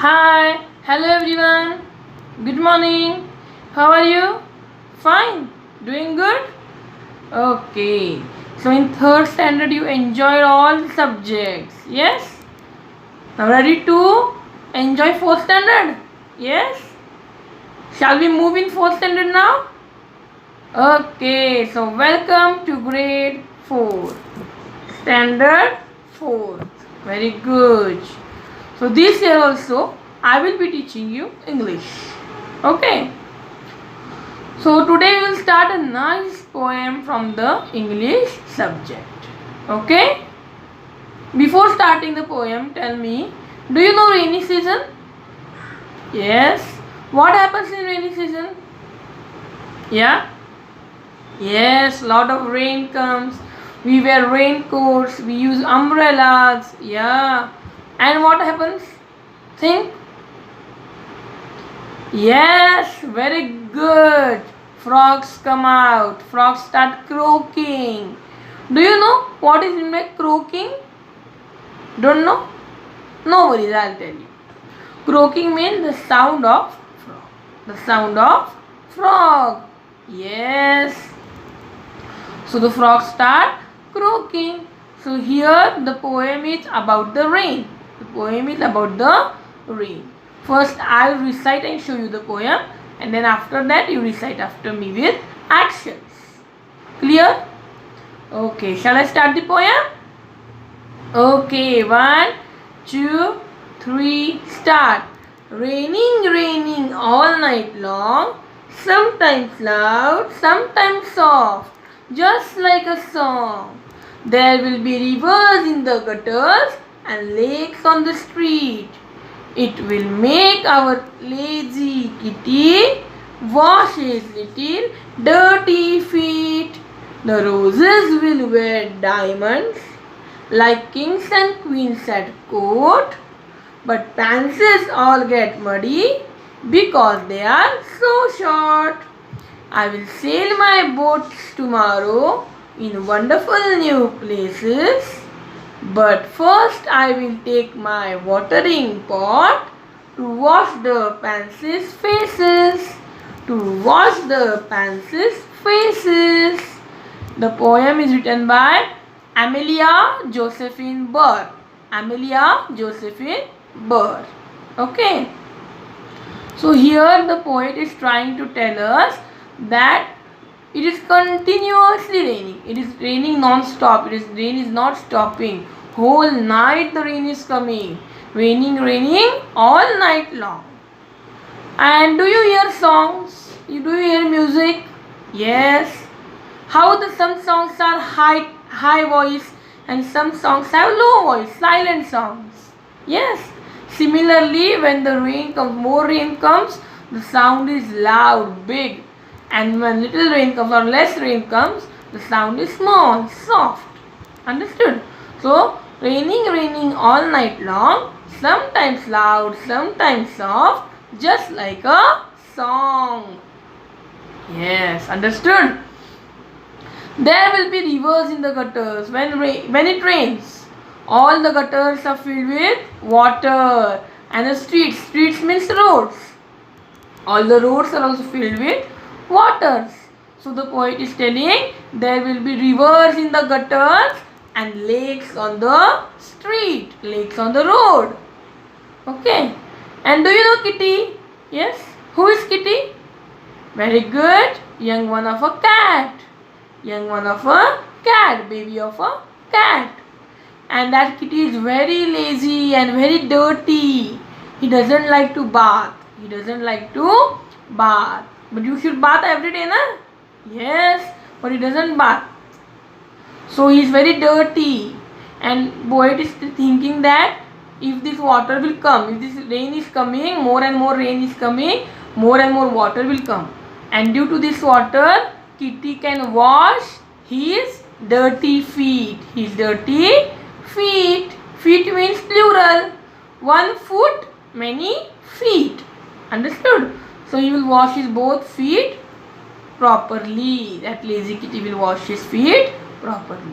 Hi, hello everyone. Good morning. How are you? Fine. Doing good? Okay. So in third standard you enjoyed all the subjects. Yes? Now ready to enjoy fourth standard? Yes? Shall we move in fourth standard now? Okay. So welcome to grade 4. Standard 4. Very good. So this year also I will be teaching you English. Okay. So today we will start a nice poem from the English subject. Okay. Before starting the poem, tell me, do you know rainy season? Yes. What happens in rainy season? Yeah. Yes, lot of rain comes. We wear raincoats. We use umbrellas. Yeah. And what happens? Think. Yes, very good. Frogs come out. Frogs start croaking. Do you know what is in my croaking? Don't know? No worries, I'll tell you. Croaking means the sound of frog. The sound of frog. Yes. So the frogs start croaking. So here the poem is about the rain. The poem is about the rain. First I will recite and show you the poem, and then after that you recite after me with actions. Clear? Okay, shall I start the poem? Okay, 1, 2, 3, start. Raining, raining all night long, sometimes loud, sometimes soft, just like a song. There will be rivers in the gutters and lakes on the street. It will make our lazy kitty wash his little dirty feet. The roses will wear diamonds like kings and queens at court, but pansies all get muddy because they are so short. I will sail my boats tomorrow in wonderful new places, but first I will take my watering pot to wash the pansies' faces. To wash the pansies' faces. The poem is written by Amelia Josephine Burr. Amelia Josephine Burr. Okay. So here the poet is trying to tell us that it is continuously raining. It is raining non-stop. Rain is not stopping. Whole night the rain is coming. Raining all night long. And do you hear songs? Do you hear music? Yes. How some songs are high voice and some songs have low voice, silent songs. Yes. Similarly, when the rain comes, more rain comes, the sound is loud, big. And when little rain comes or less rain comes, the sound is small, soft. Understood? So, raining all night long, sometimes loud, sometimes soft, just like a song. Yes, understood? There will be rivers in the gutters when it rains. All the gutters are filled with water, and the streets means roads. All the roads are also filled with waters. So the poet is telling there will be rivers in the gutters and lakes on the street, lakes on the road. Okay. And do you know Kitty? Yes. Who is Kitty? Very good. Young one of a cat. Young one of a cat. Baby of a cat. And that kitty is very lazy and very dirty. He doesn't like to bath. He doesn't like to bath. But you should bath every day, na? Yes. But he doesn't bath. So he is very dirty. And poet is thinking that if this water will come, if this rain is coming, more and more rain is coming, more and more water will come. And due to this water, Kitty can wash his dirty feet. His dirty feet. Feet means plural. One foot, many feet. Understood? So he will wash his both feet properly. That lazy kitty will wash his feet properly.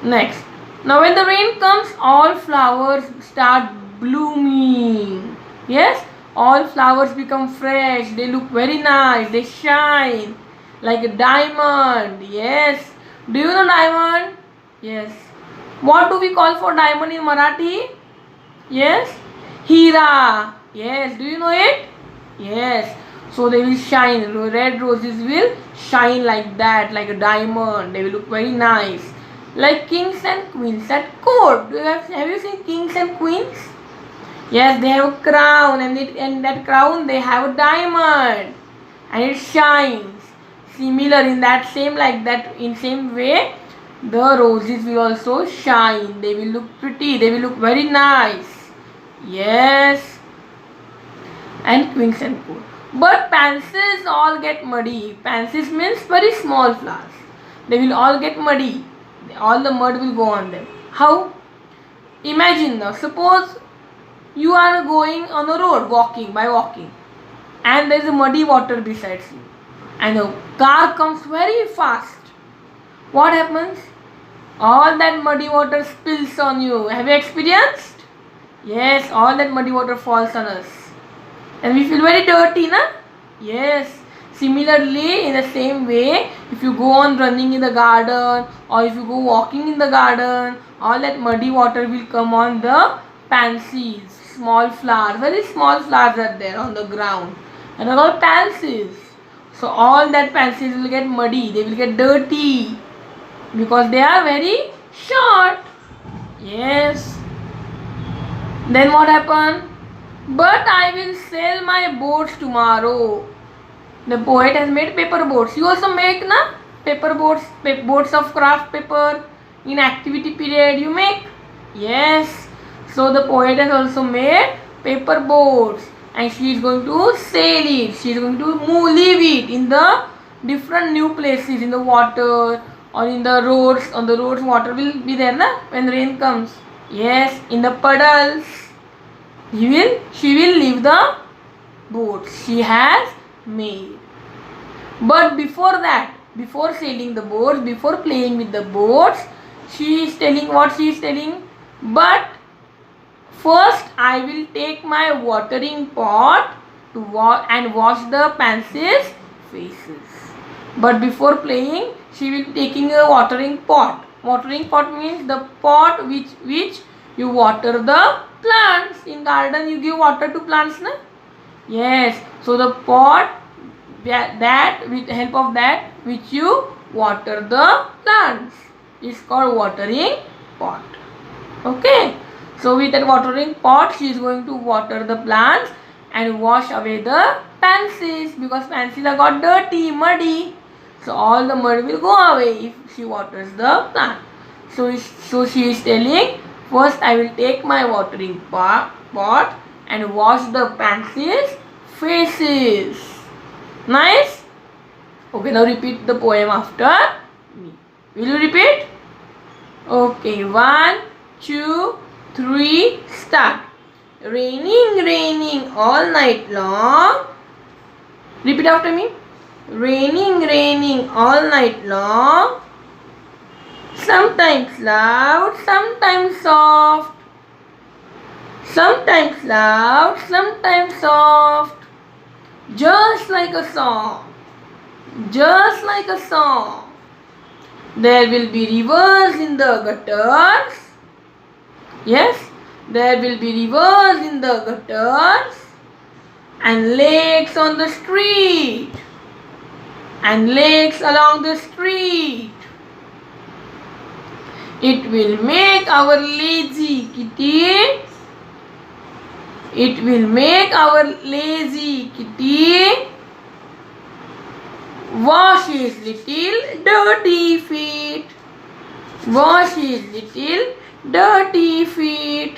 Next. Now when the rain comes, all flowers start blooming. Yes, all flowers become fresh. They look very nice. They shine like a diamond. Yes. Do you know diamond? Yes. What do we call for diamond in Marathi? Yes. Hira. Yes. Do you know it? Yes. So they will shine. Red roses will shine like that, like a diamond. They will look very nice. Like kings and queens at court. Have you seen kings and queens? Yes, they have a crown, and in that crown they have a diamond, and it shines. Similar in that same like that in same way, the roses will also shine. They will look pretty. They will look very nice. Yes, and queens and cool. But pansies all get muddy. Pansies means very small flowers. They will all get muddy. All the mud will go on them. How? Imagine now. Suppose you are going on a road walking, and there is a muddy water besides you, and a car comes very fast. What happens? All that muddy water spills on you. Have you experienced? Yes, all that muddy water falls on us, and we feel very dirty, na? Yes. Similarly, in the same way, if you go on running in the garden, or if you go walking in the garden, all that muddy water will come on the pansies, small flowers, very small flowers are there on the ground, and are all pansies. So all that pansies will get muddy, they will get dirty, because they are very short. Yes. Then what happened? But I will sell my boats tomorrow. The poet has made paper boats. You also make na paper boats, boats of craft paper in activity period. You make? Yes. So the poet has also made paper boats, and she is going to sell it. She is going to leave it in the different new places, in the water or in the roads. On the roads, water will be there na when rain comes. Yes, in the puddles. She will leave the boats she has made. But before that, before sailing the boats, before playing with the boats, she is telling what she is telling. But first I will take my watering pot to wash the pansies' faces. But before playing, she will be taking a watering pot. Watering pot means the pot which you water the plants. In garden you give water to plants, na? Yes. So the pot that with help of that which you water the plants is called watering pot. Okay. So with that watering pot, she is going to water the plants and wash away the pansies, because pansies are got dirty, muddy. So all the mud will go away if she waters the plant. So she is telling, first I will take my watering pot and wash the pansies' faces. Nice? Okay, now repeat the poem after me. Will you repeat? Okay, 1, 2, 3, start. Raining, raining all night long. Repeat after me. Raining, raining all night long. Sometimes loud, sometimes soft. Sometimes loud, sometimes soft. Just like a song. Just like a song. There will be rivers in the gutters. Yes, there will be rivers in the gutters, and lakes on the street, and lakes along the street. It will make our lazy kitty. It will make our lazy kitty wash his little dirty feet. Wash his little dirty feet.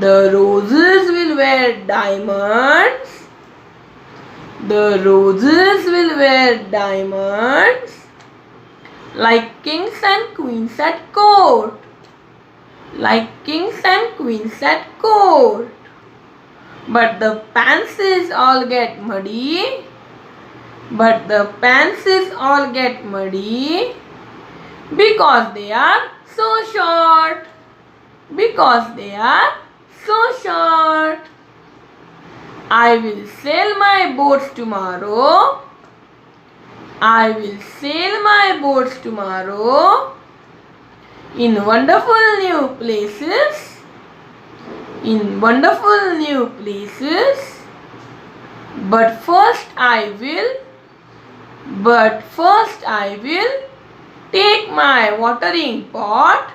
The roses will wear diamonds. The roses will wear diamonds like kings and queens at court. Like kings and queens at court. But the pansies all get muddy. But the pansies all get muddy because they are so short. Because they are so short. I will sail my boats tomorrow. I will sail my boats tomorrow in wonderful new places. In wonderful new places. But first I will take my watering pot.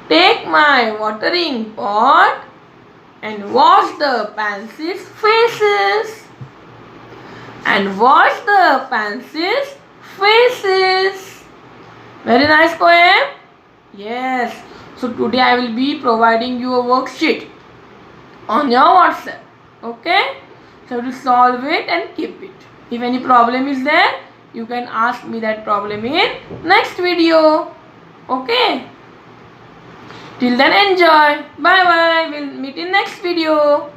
Take my watering pot and wash the pansies' faces. And wash the pansies' faces. Very nice poem. Yes. So today I will be providing you a worksheet on your WhatsApp. Okay. So to solve it and keep it. If any problem is there, you can ask me that problem in next video. Okay. Till then enjoy. Bye bye. We'll meet in next video.